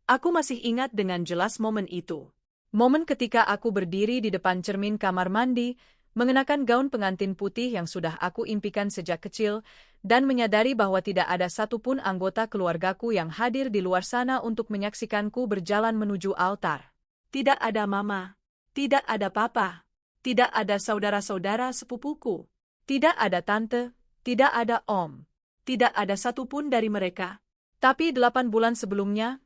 Aku masih ingat dengan jelas momen itu. Momen ketika aku berdiri di depan cermin kamar mandi, mengenakan gaun pengantin putih yang sudah aku impikan sejak kecil, dan menyadari bahwa tidak ada satupun anggota keluargaku yang hadir di luar sana untuk menyaksikanku berjalan menuju altar. Tidak ada mama, tidak ada papa, tidak ada saudara-saudara sepupuku, tidak ada tante, tidak ada om, tidak ada satupun dari mereka. Tapi 8 bulan sebelumnya,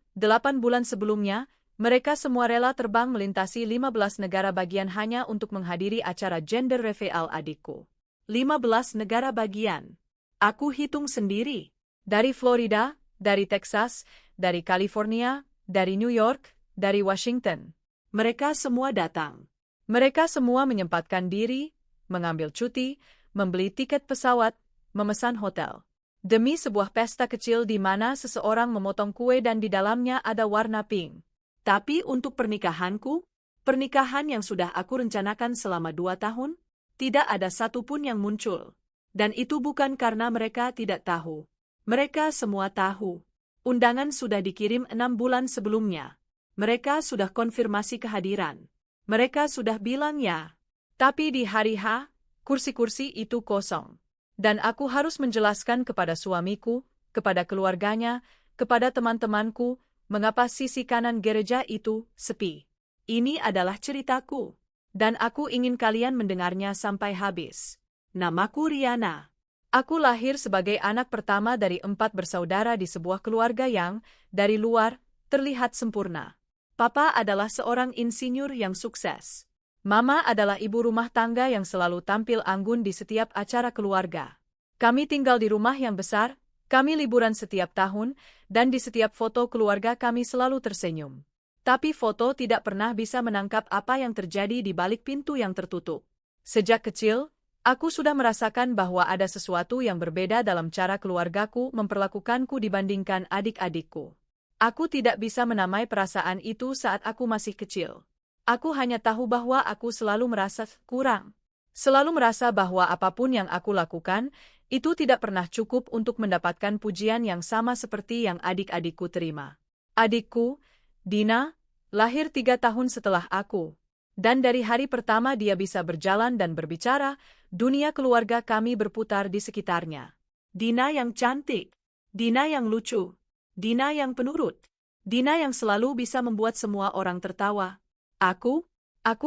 mereka semua rela terbang melintasi 15 negara bagian hanya untuk menghadiri acara gender reveal adikku. 15 negara bagian. Aku hitung sendiri. Dari Florida, dari Texas, dari California, dari New York, dari Washington. Mereka semua datang. Mereka semua menyempatkan diri, mengambil cuti, membeli tiket pesawat, memesan hotel. Demi sebuah pesta kecil di mana seseorang memotong kue dan di dalamnya ada warna pink. Tapi untuk pernikahanku, pernikahan yang sudah aku rencanakan selama 2 tahun, tidak ada satupun yang muncul. Dan itu bukan karena mereka tidak tahu. Mereka semua tahu. Undangan sudah dikirim 6 bulan sebelumnya. Mereka sudah konfirmasi kehadiran. Mereka sudah bilang ya. Tapi di hari H, kursi-kursi itu kosong. Dan aku harus menjelaskan kepada suamiku, kepada keluarganya, kepada teman-temanku, mengapa sisi kanan gereja itu sepi. Ini adalah ceritaku. Dan aku ingin kalian mendengarnya sampai habis. Namaku Riana. Aku lahir sebagai anak pertama dari 4 bersaudara di sebuah keluarga yang, dari luar, terlihat sempurna. Papa adalah seorang insinyur yang sukses. Mama adalah ibu rumah tangga yang selalu tampil anggun di setiap acara keluarga. Kami tinggal di rumah yang besar, kami liburan setiap tahun, dan di setiap foto keluarga kami selalu tersenyum. Tapi foto tidak pernah bisa menangkap apa yang terjadi di balik pintu yang tertutup. Sejak kecil, aku sudah merasakan bahwa ada sesuatu yang berbeda dalam cara keluargaku memperlakukanku dibandingkan adik-adikku. Aku tidak bisa menamai perasaan itu saat aku masih kecil. Aku hanya tahu bahwa aku selalu merasa kurang. Selalu merasa bahwa apapun yang aku lakukan, itu tidak pernah cukup untuk mendapatkan pujian yang sama seperti yang adik-adikku terima. Adikku, Dina, lahir 3 tahun setelah aku. Dan dari hari pertama dia bisa berjalan dan berbicara, dunia keluarga kami berputar di sekitarnya. Dina yang cantik, Dina yang lucu, Dina yang penurut, Dina yang selalu bisa membuat semua orang tertawa. Aku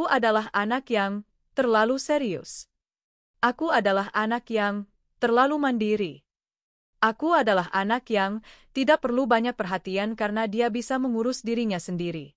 adalah anak yang terlalu serius. Aku adalah anak yang terlalu mandiri. Aku adalah anak yang tidak perlu banyak perhatian karena dia bisa mengurus dirinya sendiri.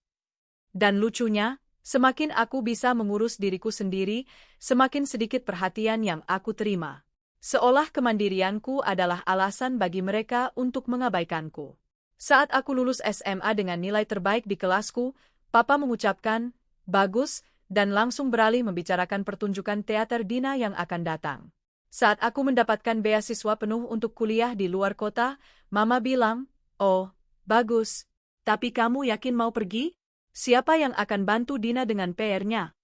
Dan lucunya, semakin aku bisa mengurus diriku sendiri, semakin sedikit perhatian yang aku terima. Seolah kemandirianku adalah alasan bagi mereka untuk mengabaikanku. Saat aku lulus SMA dengan nilai terbaik di kelasku, Papa mengucapkan, "Bagus," dan langsung beralih membicarakan pertunjukan teater Dina yang akan datang. Saat aku mendapatkan beasiswa penuh untuk kuliah di luar kota, Mama bilang, "Oh, bagus. Tapi kamu yakin mau pergi? Siapa yang akan bantu Dina dengan PR-nya?"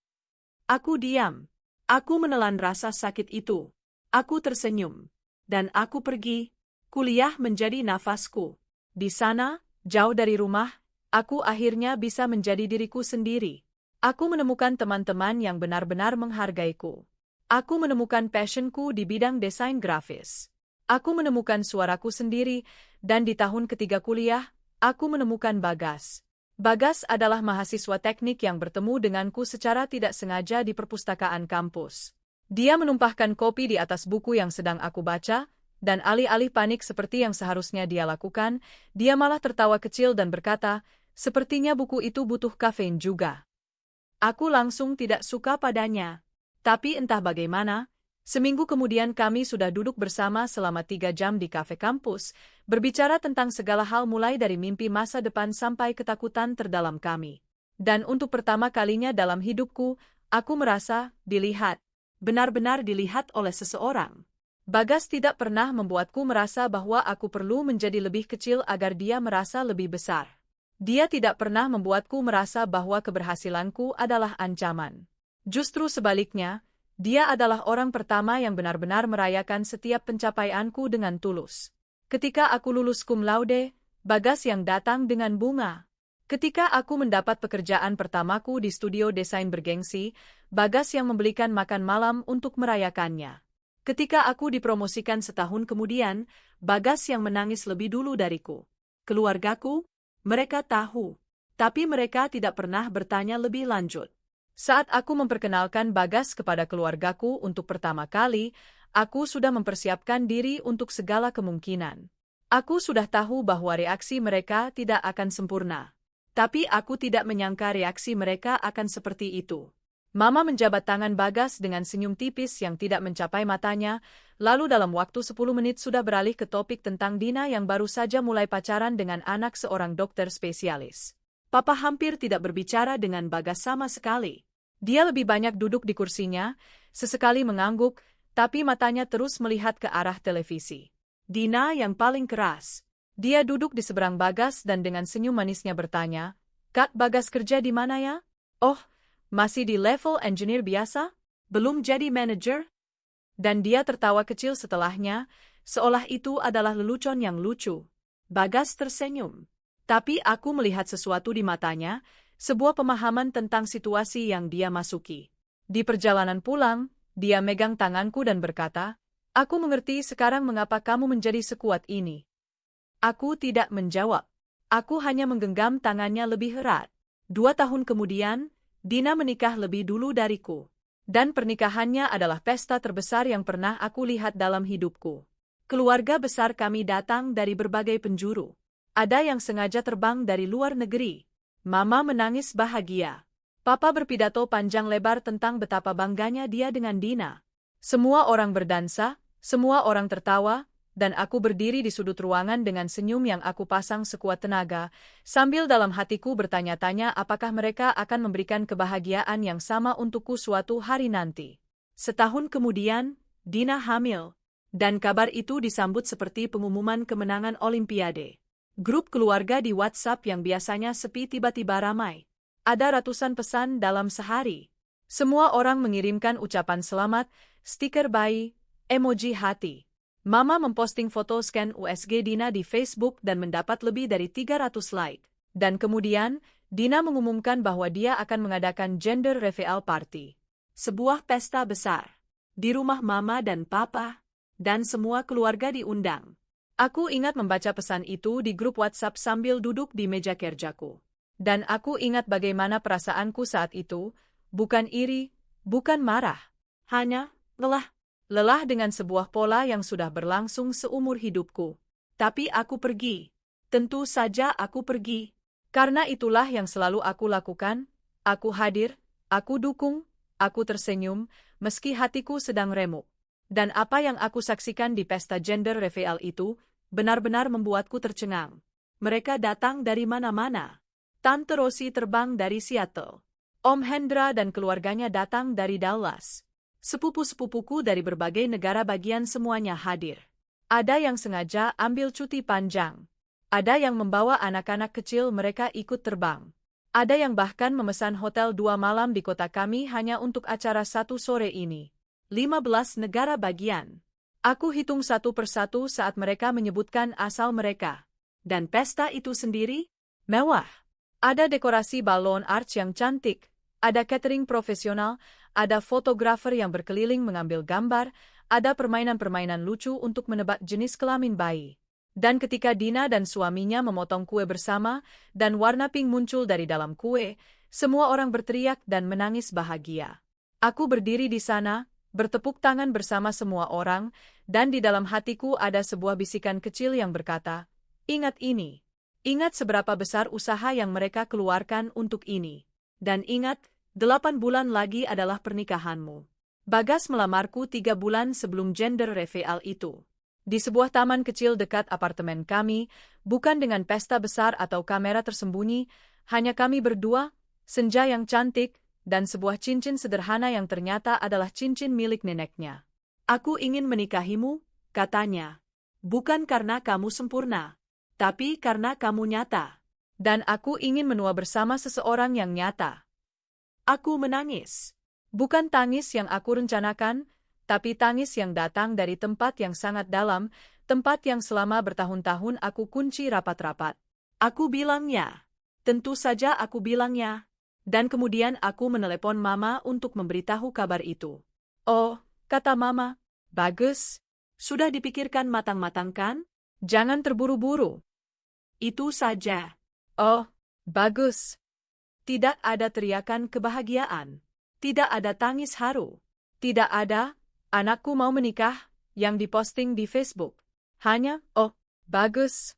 Aku diam. Aku menelan rasa sakit itu. Aku tersenyum. Dan aku pergi. Kuliah menjadi nafasku. Di sana, jauh dari rumah, aku akhirnya bisa menjadi diriku sendiri. Aku menemukan teman-teman yang benar-benar menghargaiku. Aku menemukan passionku di bidang desain grafis. Aku menemukan suaraku sendiri, dan di tahun ketiga kuliah, aku menemukan Bagas. Bagas adalah mahasiswa teknik yang bertemu denganku secara tidak sengaja di perpustakaan kampus. Dia menumpahkan kopi di atas buku yang sedang aku baca, dan alih-alih panik seperti yang seharusnya dia lakukan, dia malah tertawa kecil dan berkata, "Sepertinya buku itu butuh kafein juga." Aku langsung tidak suka padanya. Tapi entah bagaimana, seminggu kemudian kami sudah duduk bersama selama 3 jam di kafe kampus, berbicara tentang segala hal mulai dari mimpi masa depan sampai ketakutan terdalam kami. Dan untuk pertama kalinya dalam hidupku, aku merasa dilihat. Benar-benar dilihat oleh seseorang. Bagas tidak pernah membuatku merasa bahwa aku perlu menjadi lebih kecil agar dia merasa lebih besar. Dia tidak pernah membuatku merasa bahwa keberhasilanku adalah ancaman. Justru sebaliknya, dia adalah orang pertama yang benar-benar merayakan setiap pencapaianku dengan tulus. Ketika aku lulus cum laude, Bagas yang datang dengan bunga. Ketika aku mendapat pekerjaan pertamaku di studio desain bergengsi, Bagas yang membelikan makan malam untuk merayakannya. Ketika aku dipromosikan setahun kemudian, Bagas yang menangis lebih dulu dariku. Keluargaku, mereka tahu, tapi mereka tidak pernah bertanya lebih lanjut. Saat aku memperkenalkan Bagas kepada keluargaku untuk pertama kali, aku sudah mempersiapkan diri untuk segala kemungkinan. Aku sudah tahu bahwa reaksi mereka tidak akan sempurna. Tapi aku tidak menyangka reaksi mereka akan seperti itu. Mama menjabat tangan Bagas dengan senyum tipis yang tidak mencapai matanya, lalu dalam waktu 10 menit sudah beralih ke topik tentang Dina yang baru saja mulai pacaran dengan anak seorang dokter spesialis. Papa hampir tidak berbicara dengan Bagas sama sekali. Dia lebih banyak duduk di kursinya, sesekali mengangguk, tapi matanya terus melihat ke arah televisi. Dina yang paling keras. Dia duduk di seberang Bagas dan dengan senyum manisnya bertanya, "Kak, Bagas kerja di mana ya?" "Oh, masih di level engineer biasa? Belum jadi manager?" Dan dia tertawa kecil setelahnya, seolah itu adalah lelucon yang lucu. Bagas tersenyum. Tapi aku melihat sesuatu di matanya, sebuah pemahaman tentang situasi yang dia masuki. Di perjalanan pulang, dia megang tanganku dan berkata, "Aku mengerti sekarang mengapa kamu menjadi sekuat ini." Aku tidak menjawab. Aku hanya menggenggam tangannya lebih erat. 2 tahun kemudian, Dina menikah lebih dulu dariku. Dan pernikahannya adalah pesta terbesar yang pernah aku lihat dalam hidupku. Keluarga besar kami datang dari berbagai penjuru. Ada yang sengaja terbang dari luar negeri. Mama menangis bahagia. Papa berpidato panjang lebar tentang betapa bangganya dia dengan Dina. Semua orang berdansa, semua orang tertawa, dan aku berdiri di sudut ruangan dengan senyum yang aku pasang sekuat tenaga, sambil dalam hatiku bertanya-tanya apakah mereka akan memberikan kebahagiaan yang sama untukku suatu hari nanti. Setahun kemudian, Dina hamil, dan kabar itu disambut seperti pengumuman kemenangan Olimpiade. Grup keluarga di WhatsApp yang biasanya sepi tiba-tiba ramai. Ada ratusan pesan dalam sehari. Semua orang mengirimkan ucapan selamat, stiker bayi, emoji hati. Mama memposting foto scan USG Dina di Facebook dan mendapat lebih dari 300 like. Dan kemudian, Dina mengumumkan bahwa dia akan mengadakan gender reveal party. Sebuah pesta besar. Di rumah Mama dan Papa, dan semua keluarga diundang. Aku ingat membaca pesan itu di grup WhatsApp sambil duduk di meja kerjaku. Dan aku ingat bagaimana perasaanku saat itu, bukan iri, bukan marah. Hanya lelah. Lelah dengan sebuah pola yang sudah berlangsung seumur hidupku. Tapi aku pergi. Tentu saja aku pergi. Karena itulah yang selalu aku lakukan. Aku hadir, aku dukung, aku tersenyum, meski hatiku sedang remuk. Dan apa yang aku saksikan di pesta gender reveal itu, benar-benar membuatku tercengang. Mereka datang dari mana-mana. Tante Rosi terbang dari Seattle. Om Hendra dan keluarganya datang dari Dallas. Sepupu-sepupuku dari berbagai negara bagian semuanya hadir. Ada yang sengaja ambil cuti panjang. Ada yang membawa anak-anak kecil mereka ikut terbang. Ada yang bahkan memesan hotel 2 malam di kota kami hanya untuk acara 1 sore ini. 15 negara bagian. Aku hitung satu persatu saat mereka menyebutkan asal mereka. Dan pesta itu sendiri, mewah. Ada dekorasi balon arch yang cantik. Ada catering profesional, ada fotografer yang berkeliling mengambil gambar, ada permainan-permainan lucu untuk menebak jenis kelamin bayi. Dan ketika Dina dan suaminya memotong kue bersama, dan warna pink muncul dari dalam kue, semua orang berteriak dan menangis bahagia. Aku berdiri di sana, bertepuk tangan bersama semua orang, dan di dalam hatiku ada sebuah bisikan kecil yang berkata, "Ingat ini. Ingat seberapa besar usaha yang mereka keluarkan untuk ini. Dan ingat, 8 bulan lagi adalah pernikahanmu." Bagas melamarku 3 bulan sebelum gender reveal itu. Di sebuah taman kecil dekat apartemen kami, bukan dengan pesta besar atau kamera tersembunyi, hanya kami berdua, senja yang cantik, dan sebuah cincin sederhana yang ternyata adalah cincin milik neneknya. "Aku ingin menikahimu," katanya. "Bukan karena kamu sempurna, tapi karena kamu nyata. Dan aku ingin menua bersama seseorang yang nyata." Aku menangis. Bukan tangis yang aku rencanakan, tapi tangis yang datang dari tempat yang sangat dalam, tempat yang selama bertahun-tahun aku kunci rapat-rapat. Aku bilang ya. Tentu saja aku bilangnya. Dan kemudian aku menelepon Mama untuk memberitahu kabar itu. Oh, kata Mama, bagus. Sudah dipikirkan matang-matang kan? Jangan terburu-buru. Itu saja. Oh, bagus. Tidak ada teriakan kebahagiaan. Tidak ada tangis haru. Tidak ada, anakku mau menikah, yang diposting di Facebook. Hanya, oh, bagus.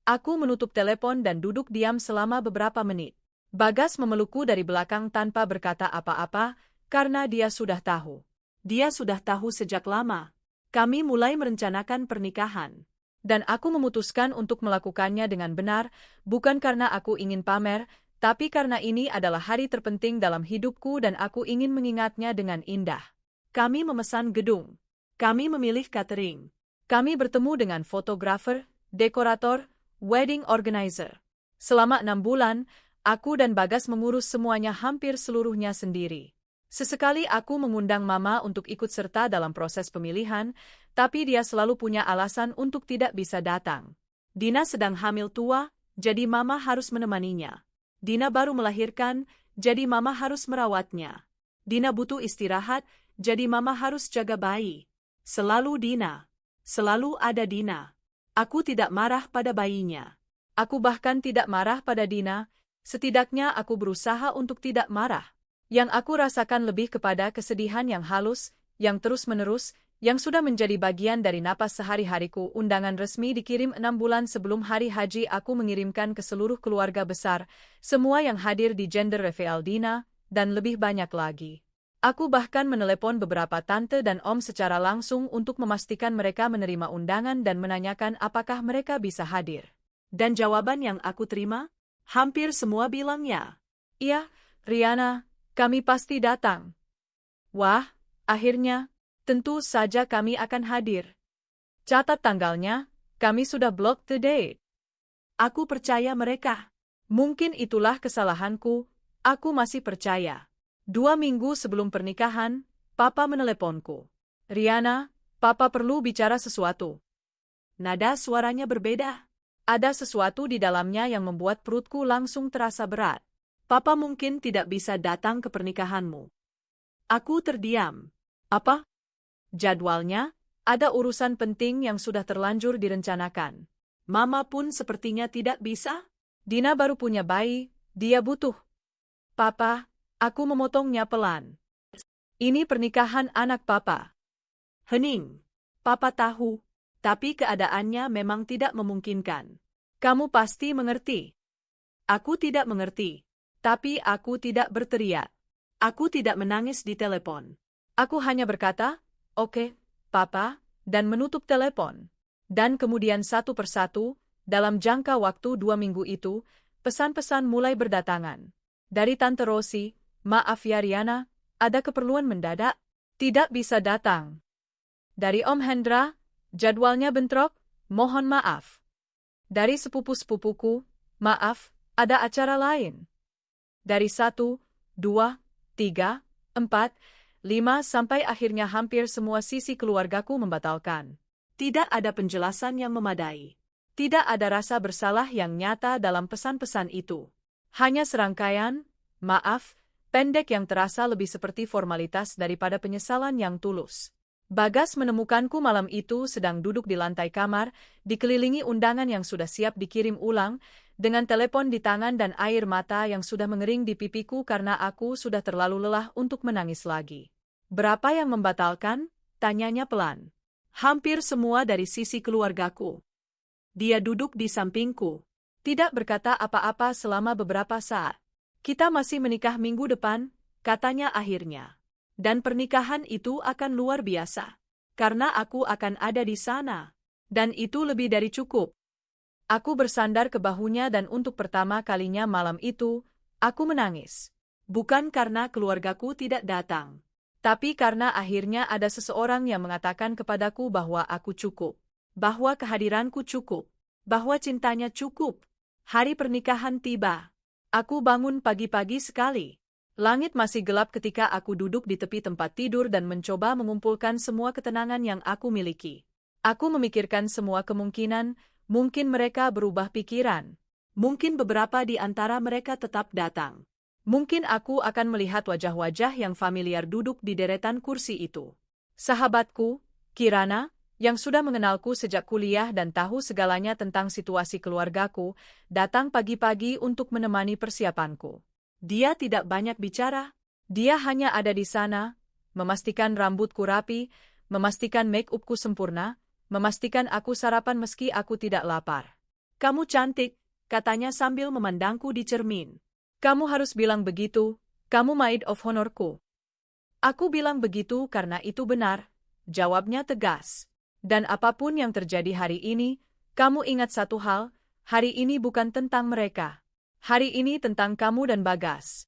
Aku menutup telepon dan duduk diam selama beberapa menit. Bagas memelukku dari belakang tanpa berkata apa-apa, karena dia sudah tahu. Dia sudah tahu sejak lama. Kami mulai merencanakan pernikahan. Dan aku memutuskan untuk melakukannya dengan benar, bukan karena aku ingin pamer, tapi karena ini adalah hari terpenting dalam hidupku dan aku ingin mengingatnya dengan indah. Kami memesan gedung. Kami memilih catering. Kami bertemu dengan fotografer, dekorator, wedding organizer. Selama 6 bulan, aku dan Bagas mengurus semuanya hampir seluruhnya sendiri. Sesekali aku mengundang Mama untuk ikut serta dalam proses pemilihan, tapi dia selalu punya alasan untuk tidak bisa datang. Dina sedang hamil tua, jadi Mama harus menemaninya. Dina baru melahirkan, jadi Mama harus merawatnya. Dina butuh istirahat, jadi Mama harus jaga bayi. Selalu Dina. Selalu ada Dina. Aku tidak marah pada bayinya. Aku bahkan tidak marah pada Dina, setidaknya aku berusaha untuk tidak marah. Yang aku rasakan lebih kepada kesedihan yang halus, yang terus-menerus, yang sudah menjadi bagian dari napas sehari-hariku. Undangan resmi dikirim 6 bulan sebelum hari haji. Aku mengirimkan ke seluruh keluarga besar, semua yang hadir di gender reveal Dina, dan lebih banyak lagi. Aku bahkan menelepon beberapa tante dan om secara langsung untuk memastikan mereka menerima undangan dan menanyakan apakah mereka bisa hadir. Dan jawaban yang aku terima, hampir semua bilang ya. Iya, Riana, kami pasti datang. Wah, akhirnya, tentu saja kami akan hadir. Catat tanggalnya, kami sudah block the date. Aku percaya mereka. Mungkin itulah kesalahanku, aku masih percaya. 2 minggu sebelum pernikahan, Papa meneleponku. Riana, Papa perlu bicara sesuatu. Nada suaranya berbeda. Ada sesuatu di dalamnya yang membuat perutku langsung terasa berat. Papa mungkin tidak bisa datang ke pernikahanmu. Aku terdiam. Apa? Jadwalnya, ada urusan penting yang sudah terlanjur direncanakan. Mama pun sepertinya tidak bisa. Dina baru punya bayi, dia butuh. Papa, aku memotongnya pelan. Ini pernikahan anak Papa. Hening. Papa tahu, tapi keadaannya memang tidak memungkinkan. Kamu pasti mengerti. Aku tidak mengerti. Tapi aku tidak berteriak. Aku tidak menangis di telepon. Aku hanya berkata, "Oke, Papa," dan menutup telepon. Dan kemudian satu persatu, dalam jangka waktu 2 minggu itu, pesan-pesan mulai berdatangan. Dari Tante Rosi, "Maaf ya Riana, ada keperluan mendadak, tidak bisa datang." Dari Om Hendra, "Jadwalnya bentrok, mohon maaf." Dari sepupu-sepupuku, "Maaf, ada acara lain." Dari 1, 2, 3, 4, 5 sampai akhirnya hampir semua sisi keluargaku membatalkan. Tidak ada penjelasan yang memadai. Tidak ada rasa bersalah yang nyata dalam pesan-pesan itu. Hanya serangkaian, maaf, pendek yang terasa lebih seperti formalitas daripada penyesalan yang tulus. Bagas menemukanku malam itu sedang duduk di lantai kamar, dikelilingi undangan yang sudah siap dikirim ulang, dengan telepon di tangan dan air mata yang sudah mengering di pipiku karena aku sudah terlalu lelah untuk menangis lagi. "Berapa yang membatalkan?" tanyanya pelan. "Hampir semua dari sisi keluargaku." Dia duduk di sampingku. Tidak berkata apa-apa selama beberapa saat. "Kita masih menikah minggu depan," katanya akhirnya. "Dan pernikahan itu akan luar biasa. Karena aku akan ada di sana. Dan itu lebih dari cukup." Aku bersandar ke bahunya dan untuk pertama kalinya malam itu, aku menangis. Bukan karena keluargaku tidak datang. Tapi karena akhirnya ada seseorang yang mengatakan kepadaku bahwa aku cukup. Bahwa kehadiranku cukup. Bahwa cintanya cukup. Hari pernikahan tiba. Aku bangun pagi-pagi sekali. Langit masih gelap ketika aku duduk di tepi tempat tidur dan mencoba mengumpulkan semua ketenangan yang aku miliki. Aku memikirkan semua kemungkinan, mungkin mereka berubah pikiran. Mungkin beberapa di antara mereka tetap datang. Mungkin aku akan melihat wajah-wajah yang familiar duduk di deretan kursi itu. Sahabatku, Kirana, yang sudah mengenalku sejak kuliah dan tahu segalanya tentang situasi keluargaku, datang pagi-pagi untuk menemani persiapanku. Dia tidak banyak bicara. Dia hanya ada di sana, memastikan rambutku rapi, memastikan make-upku sempurna, memastikan aku sarapan meski aku tidak lapar. Kamu cantik, katanya sambil memandangku di cermin. Kamu harus bilang begitu, kamu maid of honorku. Aku bilang begitu karena itu benar, jawabnya tegas. Dan apapun yang terjadi hari ini, kamu ingat satu hal, hari ini bukan tentang mereka. Hari ini tentang kamu dan Bagas.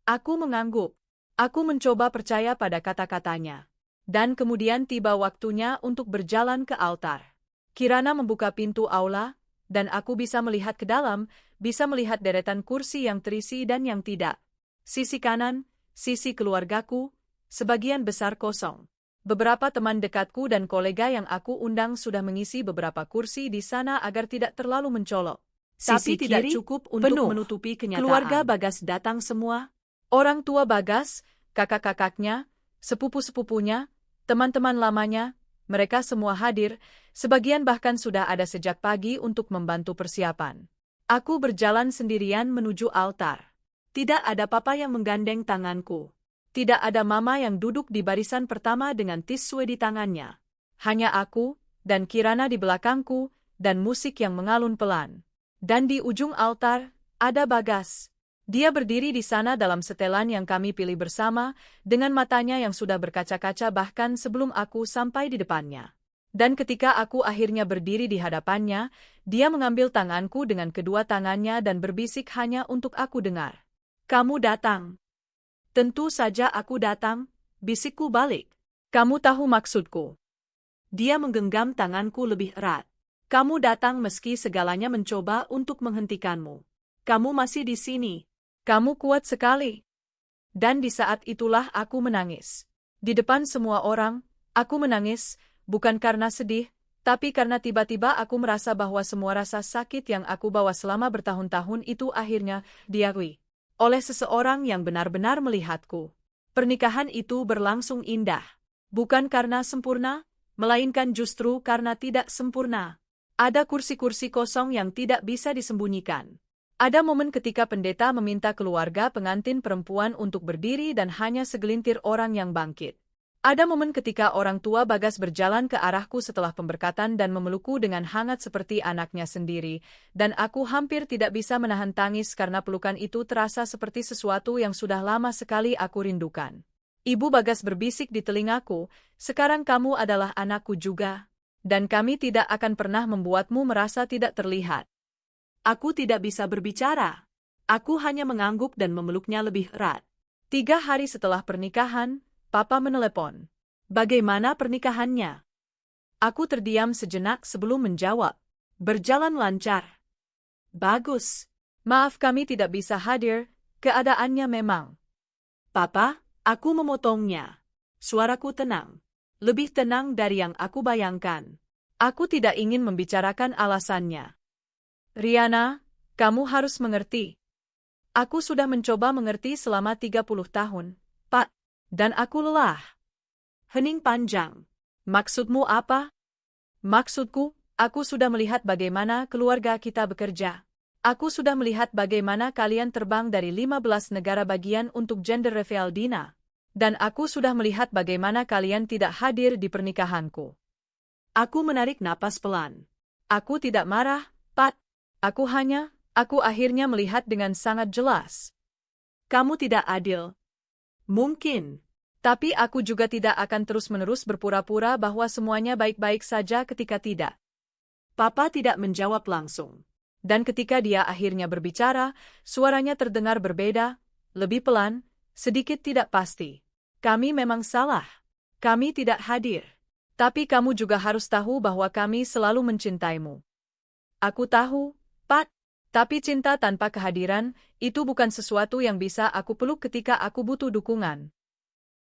Aku mengangguk. Aku mencoba percaya pada kata-katanya. Dan kemudian tiba waktunya untuk berjalan ke altar. Kirana membuka pintu aula, dan aku bisa melihat ke dalam, bisa melihat deretan kursi yang terisi dan yang tidak. Sisi kanan, sisi keluargaku, sebagian besar kosong. Beberapa teman dekatku dan kolega yang aku undang sudah mengisi beberapa kursi di sana agar tidak terlalu mencolok. Tapi tidak kiri, cukup untuk penuh. menutupi kenyataan. Keluarga Bagas datang semua. Orang tua Bagas, kakak-kakaknya, sepupu-sepupunya, teman-teman lamanya, mereka semua hadir, sebagian bahkan sudah ada sejak pagi untuk membantu persiapan. Aku berjalan sendirian menuju altar. Tidak ada papa yang menggandeng tanganku. Tidak ada mama yang duduk di barisan pertama dengan tisu di tangannya. Hanya aku, dan Kirana di belakangku, dan musik yang mengalun pelan. Dan di ujung altar, ada Bagas. Dia berdiri di sana dalam setelan yang kami pilih bersama, dengan matanya yang sudah berkaca-kaca bahkan sebelum aku sampai di depannya. Dan ketika aku akhirnya berdiri di hadapannya, dia mengambil tanganku dengan kedua tangannya dan berbisik hanya untuk aku dengar. Kamu datang. Tentu saja aku datang, bisikku balik. Kamu tahu maksudku. Dia menggenggam tanganku lebih erat. Kamu datang meski segalanya mencoba untuk menghentikanmu. Kamu masih di sini. Kamu kuat sekali. Dan di saat itulah aku menangis. Di depan semua orang, aku menangis, bukan karena sedih, tapi karena tiba-tiba aku merasa bahwa semua rasa sakit yang aku bawa selama bertahun-tahun itu akhirnya diakui oleh seseorang yang benar-benar melihatku. Pernikahan itu berlangsung indah. Bukan karena sempurna, melainkan justru karena tidak sempurna. Ada kursi-kursi kosong yang tidak bisa disembunyikan. Ada momen ketika pendeta meminta keluarga pengantin perempuan untuk berdiri dan hanya segelintir orang yang bangkit. Ada momen ketika orang tua Bagas berjalan ke arahku setelah pemberkatan dan memelukku dengan hangat seperti anaknya sendiri, dan aku hampir tidak bisa menahan tangis karena pelukan itu terasa seperti sesuatu yang sudah lama sekali aku rindukan. Ibu Bagas berbisik di telingaku, sekarang kamu adalah anakku juga, dan kami tidak akan pernah membuatmu merasa tidak terlihat. Aku tidak bisa berbicara. Aku hanya mengangguk dan memeluknya lebih erat. 3 hari setelah pernikahan, Papa menelepon. Bagaimana pernikahannya? Aku terdiam sejenak sebelum menjawab. Berjalan lancar. Bagus. Maaf kami tidak bisa hadir, keadaannya memang. Papa, aku memotongnya. Suaraku tenang. Lebih tenang dari yang aku bayangkan. Aku tidak ingin membicarakan alasannya. Riana, kamu harus mengerti. Aku sudah mencoba mengerti selama 30 tahun, Pak. Dan aku lelah. Hening panjang. Maksudmu apa? Maksudku, aku sudah melihat bagaimana keluarga kita bekerja. Aku sudah melihat bagaimana kalian terbang dari 15 negara bagian untuk gender reveal Dina. Dan aku sudah melihat bagaimana kalian tidak hadir di pernikahanku. Aku menarik napas pelan. Aku tidak marah, Pat. Aku akhirnya melihat dengan sangat jelas. Kamu tidak adil. Mungkin. Tapi aku juga tidak akan terus-menerus berpura-pura bahwa semuanya baik-baik saja ketika tidak. Papa tidak menjawab langsung. Dan ketika dia akhirnya berbicara, suaranya terdengar berbeda, lebih pelan, sedikit tidak pasti. Kami memang salah. Kami tidak hadir. Tapi kamu juga harus tahu bahwa kami selalu mencintaimu. Aku tahu, Pat. Tapi cinta tanpa kehadiran, itu bukan sesuatu yang bisa aku peluk ketika aku butuh dukungan.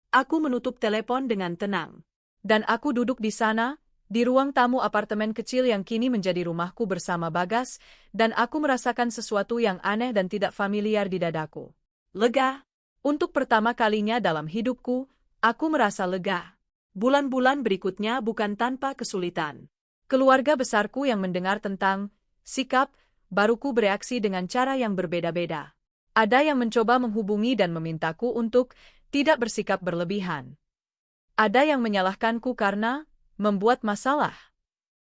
Aku menutup telepon dengan tenang. Dan aku duduk di sana, Di ruang tamu apartemen kecil yang kini menjadi rumahku bersama Bagas, dan aku merasakan sesuatu yang aneh dan tidak familiar di dadaku. Lega. Untuk pertama kalinya dalam hidupku, aku merasa lega. Bulan-bulan berikutnya bukan tanpa kesulitan. Keluarga besarku yang mendengar tentang sikap baruku bereaksi dengan cara yang berbeda-beda. Ada yang mencoba menghubungi dan memintaku untuk tidak bersikap berlebihan. Ada yang menyalahkanku karena membuat masalah.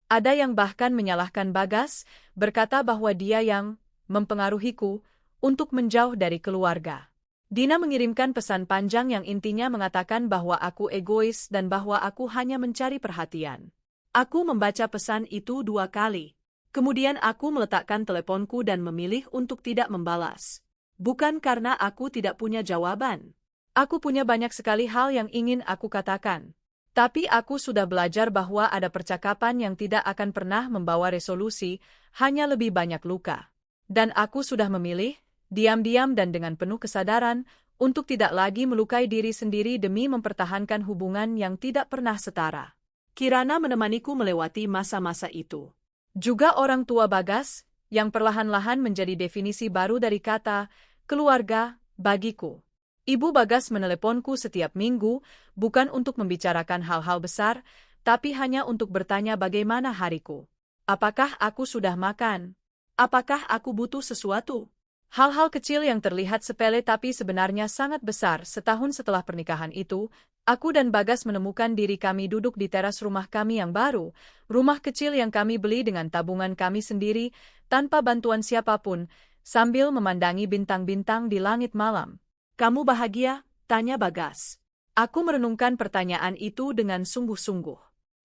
Ada yang bahkan menyalahkan Bagas, berkata bahwa dia yang mempengaruhiku untuk menjauh dari keluarga. Dina mengirimkan pesan panjang yang intinya mengatakan bahwa aku egois dan bahwa aku hanya mencari perhatian. Aku membaca pesan itu 2 kali. Kemudian aku meletakkan teleponku dan memilih untuk tidak membalas. Bukan karena aku tidak punya jawaban. Aku punya banyak sekali hal yang ingin aku katakan. Tapi aku sudah belajar bahwa ada percakapan yang tidak akan pernah membawa resolusi, hanya lebih banyak luka. Dan aku sudah memilih, diam-diam dan dengan penuh kesadaran, untuk tidak lagi melukai diri sendiri demi mempertahankan hubungan yang tidak pernah setara. Kirana menemaniku melewati masa-masa itu. Juga orang tua Bagas, yang perlahan-lahan menjadi definisi baru dari kata keluarga bagiku. Ibu Bagas meneleponku setiap minggu, bukan untuk membicarakan hal-hal besar, tapi hanya untuk bertanya bagaimana hariku. Apakah aku sudah makan? Apakah aku butuh sesuatu? Hal-hal kecil yang terlihat sepele tapi sebenarnya sangat besar. Setahun setelah pernikahan itu, aku dan Bagas menemukan diri kami duduk di teras rumah kami yang baru, rumah kecil yang kami beli dengan tabungan kami sendiri, tanpa bantuan siapapun, sambil memandangi bintang-bintang di langit malam. Kamu bahagia? Tanya Bagas. Aku merenungkan pertanyaan itu dengan sungguh-sungguh.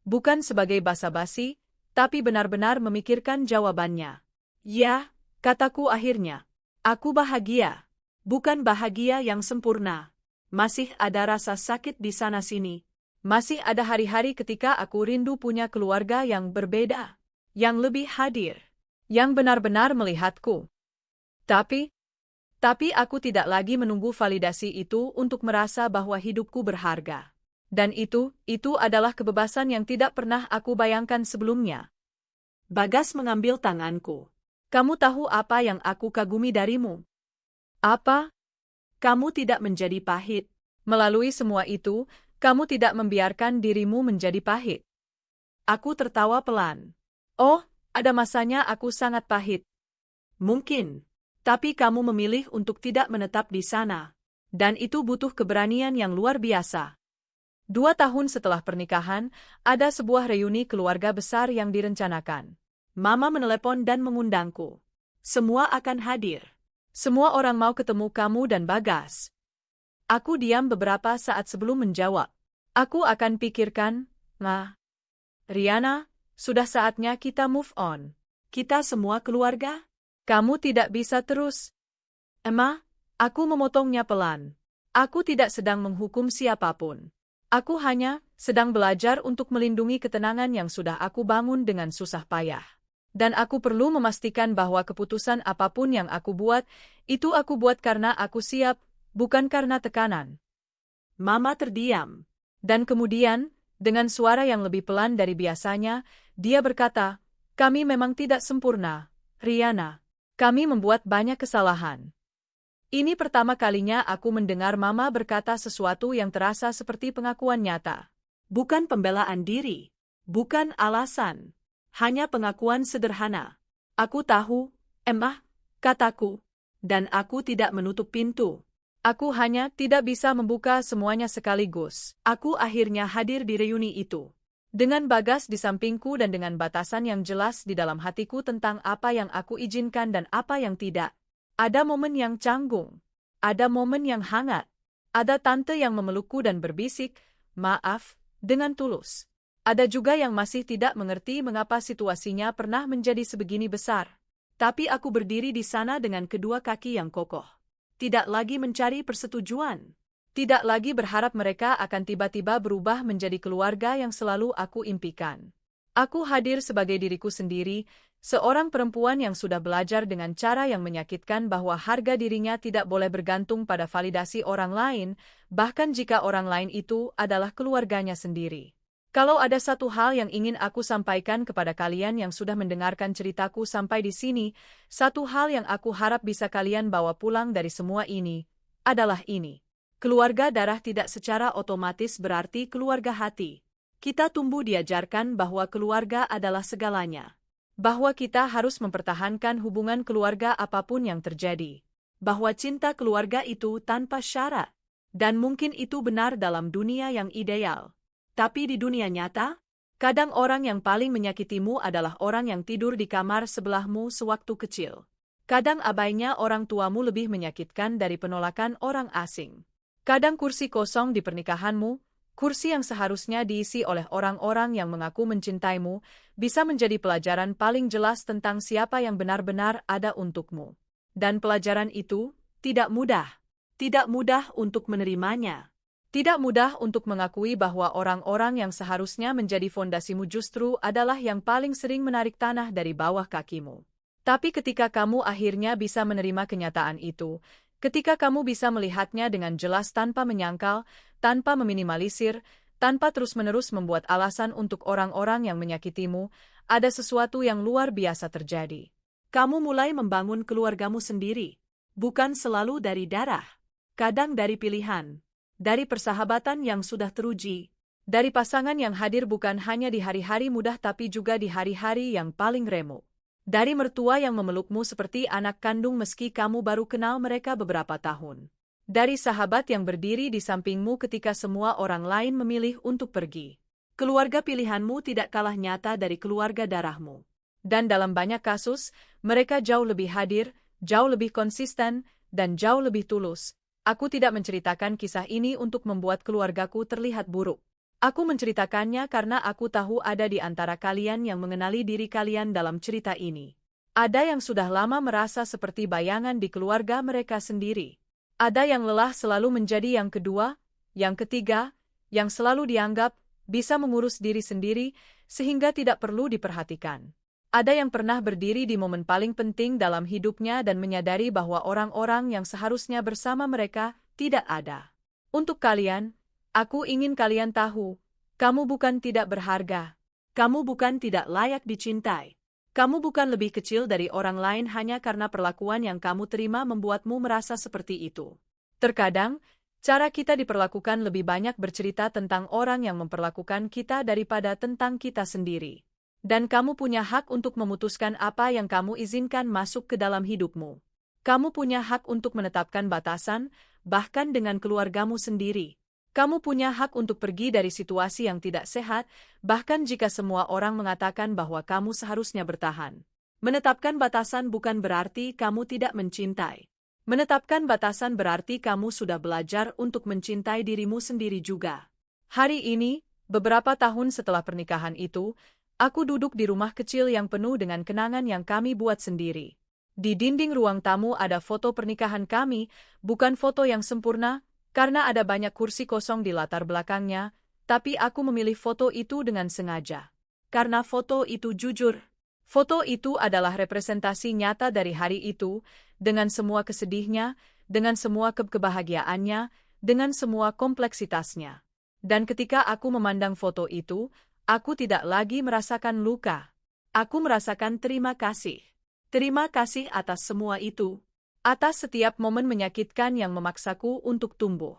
Bukan sebagai basa-basi, tapi benar-benar memikirkan jawabannya. Ya, kataku akhirnya. Aku bahagia. Bukan bahagia yang sempurna. Masih ada rasa sakit di sana-sini. Masih ada hari-hari ketika aku rindu punya keluarga yang berbeda, yang lebih hadir, yang benar-benar melihatku. Tapi aku tidak lagi menunggu validasi itu untuk merasa bahwa hidupku berharga. Dan itu adalah kebebasan yang tidak pernah aku bayangkan sebelumnya. Bagas mengambil tanganku. Kamu tahu apa yang aku kagumi darimu? Apa? Kamu tidak menjadi pahit. Melalui semua itu, kamu tidak membiarkan dirimu menjadi pahit. Aku tertawa pelan. Oh, ada masanya aku sangat pahit. Mungkin. Tapi kamu memilih untuk tidak menetap di sana. Dan itu butuh keberanian yang luar biasa. 2 tahun setelah pernikahan, ada sebuah reuni keluarga besar yang direncanakan. Mama menelepon dan mengundangku. Semua akan hadir. Semua orang mau ketemu kamu dan Bagas. Aku diam beberapa saat sebelum menjawab. Aku akan pikirkan, Riana, sudah saatnya kita move on. Kita semua keluarga? Kamu tidak bisa terus. Emma, aku memotongnya pelan. Aku tidak sedang menghukum siapapun. Aku hanya sedang belajar untuk melindungi ketenangan yang sudah aku bangun dengan susah payah. Dan aku perlu memastikan bahwa keputusan apapun yang aku buat, itu aku buat karena aku siap, bukan karena tekanan. Mama terdiam. Dan kemudian, dengan suara yang lebih pelan dari biasanya, dia berkata, kami memang tidak sempurna, Riana. Kami membuat banyak kesalahan. Ini pertama kalinya aku mendengar Mama berkata sesuatu yang terasa seperti pengakuan nyata. Bukan pembelaan diri. Bukan alasan. Hanya pengakuan sederhana. Aku tahu, Emma, kataku. Dan aku tidak menutup pintu. Aku hanya tidak bisa membuka semuanya sekaligus. Aku akhirnya hadir di reuni itu. Dengan Bagas di sampingku dan dengan batasan yang jelas di dalam hatiku tentang apa yang aku izinkan dan apa yang tidak. Ada momen yang canggung. Ada momen yang hangat. Ada tante yang memelukku dan berbisik, maaf, dengan tulus. Ada juga yang masih tidak mengerti mengapa situasinya pernah menjadi sebegini besar. Tapi aku berdiri di sana dengan kedua kaki yang kokoh. Tidak lagi mencari persetujuan. Tidak lagi berharap mereka akan tiba-tiba berubah menjadi keluarga yang selalu aku impikan. Aku hadir sebagai diriku sendiri, seorang perempuan yang sudah belajar dengan cara yang menyakitkan bahwa harga dirinya tidak boleh bergantung pada validasi orang lain, bahkan jika orang lain itu adalah keluarganya sendiri. Kalau ada satu hal yang ingin aku sampaikan kepada kalian yang sudah mendengarkan ceritaku sampai di sini, satu hal yang aku harap bisa kalian bawa pulang dari semua ini, adalah ini. Keluarga darah tidak secara otomatis berarti keluarga hati. Kita tumbuh diajarkan bahwa keluarga adalah segalanya. Bahwa kita harus mempertahankan hubungan keluarga apapun yang terjadi. Bahwa cinta keluarga itu tanpa syarat. Dan mungkin itu benar dalam dunia yang ideal. Tapi di dunia nyata, kadang orang yang paling menyakitimu adalah orang yang tidur di kamar sebelahmu sewaktu kecil. Kadang abainya orang tuamu lebih menyakitkan dari penolakan orang asing. Kadang kursi kosong di pernikahanmu, kursi yang seharusnya diisi oleh orang-orang yang mengaku mencintaimu, bisa menjadi pelajaran paling jelas tentang siapa yang benar-benar ada untukmu. Dan pelajaran itu tidak mudah. Tidak mudah untuk menerimanya. Tidak mudah untuk mengakui bahwa orang-orang yang seharusnya menjadi fondasimu justru adalah yang paling sering menarik tanah dari bawah kakimu. Tapi ketika kamu akhirnya bisa menerima kenyataan itu, ketika kamu bisa melihatnya dengan jelas tanpa menyangkal, tanpa meminimalisir, tanpa terus-menerus membuat alasan untuk orang-orang yang menyakitimu, ada sesuatu yang luar biasa terjadi. Kamu mulai membangun keluargamu sendiri, bukan selalu dari darah, kadang dari pilihan. Dari persahabatan yang sudah teruji, dari pasangan yang hadir bukan hanya di hari-hari mudah tapi juga di hari-hari yang paling remuk. Dari mertua yang memelukmu seperti anak kandung meski kamu baru kenal mereka beberapa tahun. Dari sahabat yang berdiri di sampingmu ketika semua orang lain memilih untuk pergi. Keluarga pilihanmu tidak kalah nyata dari keluarga darahmu. Dan dalam banyak kasus, mereka jauh lebih hadir, jauh lebih konsisten, dan jauh lebih tulus. Aku tidak menceritakan kisah ini untuk membuat keluargaku terlihat buruk. Aku menceritakannya karena aku tahu ada di antara kalian yang mengenali diri kalian dalam cerita ini. Ada yang sudah lama merasa seperti bayangan di keluarga mereka sendiri. Ada yang lelah selalu menjadi yang kedua, yang ketiga, yang selalu dianggap bisa mengurus diri sendiri sehingga tidak perlu diperhatikan. Ada yang pernah berdiri di momen paling penting dalam hidupnya dan menyadari bahwa orang-orang yang seharusnya bersama mereka tidak ada. Untuk kalian, aku ingin kalian tahu, kamu bukan tidak berharga. Kamu bukan tidak layak dicintai. Kamu bukan lebih kecil dari orang lain hanya karena perlakuan yang kamu terima membuatmu merasa seperti itu. Terkadang, cara kita diperlakukan lebih banyak bercerita tentang orang yang memperlakukan kita daripada tentang kita sendiri. Dan kamu punya hak untuk memutuskan apa yang kamu izinkan masuk ke dalam hidupmu. Kamu punya hak untuk menetapkan batasan, bahkan dengan keluargamu sendiri. Kamu punya hak untuk pergi dari situasi yang tidak sehat, bahkan jika semua orang mengatakan bahwa kamu seharusnya bertahan. Menetapkan batasan bukan berarti kamu tidak mencintai. Menetapkan batasan berarti kamu sudah belajar untuk mencintai dirimu sendiri juga. Hari ini, beberapa tahun setelah pernikahan itu, aku duduk di rumah kecil yang penuh dengan kenangan yang kami buat sendiri. Di dinding ruang tamu ada foto pernikahan kami, bukan foto yang sempurna, karena ada banyak kursi kosong di latar belakangnya, tapi aku memilih foto itu dengan sengaja. Karena foto itu jujur. Foto itu adalah representasi nyata dari hari itu, dengan semua kesedihnya, dengan semua kebahagiaannya, dengan semua kompleksitasnya. Dan ketika aku memandang foto itu, aku tidak lagi merasakan luka. Aku merasakan terima kasih. Terima kasih atas semua itu. Atas setiap momen menyakitkan yang memaksaku untuk tumbuh.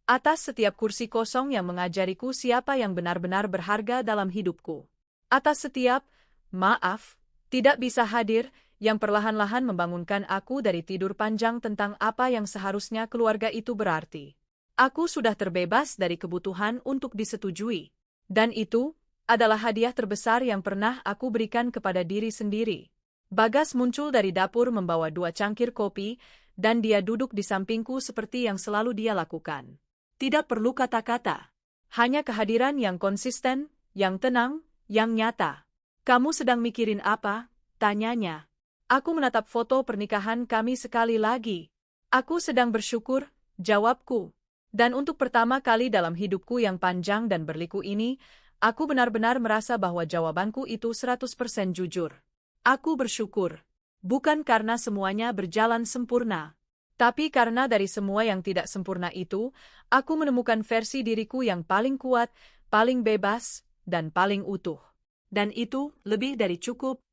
Atas setiap kursi kosong yang mengajariku siapa yang benar-benar berharga dalam hidupku. Atas setiap, maaf, tidak bisa hadir, yang perlahan-lahan membangunkan aku dari tidur panjang tentang apa yang seharusnya keluarga itu berarti. Aku sudah terbebas dari kebutuhan untuk disetujui. Dan itu adalah hadiah terbesar yang pernah aku berikan kepada diri sendiri. Bagas muncul dari dapur membawa 2 cangkir kopi, dan dia duduk di sampingku seperti yang selalu dia lakukan. Tidak perlu kata-kata. Hanya kehadiran yang konsisten, yang tenang, yang nyata. Kamu sedang mikirin apa? Tanyanya. Aku menatap foto pernikahan kami sekali lagi. Aku sedang bersyukur, jawabku. Dan untuk pertama kali dalam hidupku yang panjang dan berliku ini, aku benar-benar merasa bahwa jawabanku itu 100% jujur. Aku bersyukur. Bukan karena semuanya berjalan sempurna. Tapi karena dari semua yang tidak sempurna itu, aku menemukan versi diriku yang paling kuat, paling bebas, dan paling utuh. Dan itu lebih dari cukup,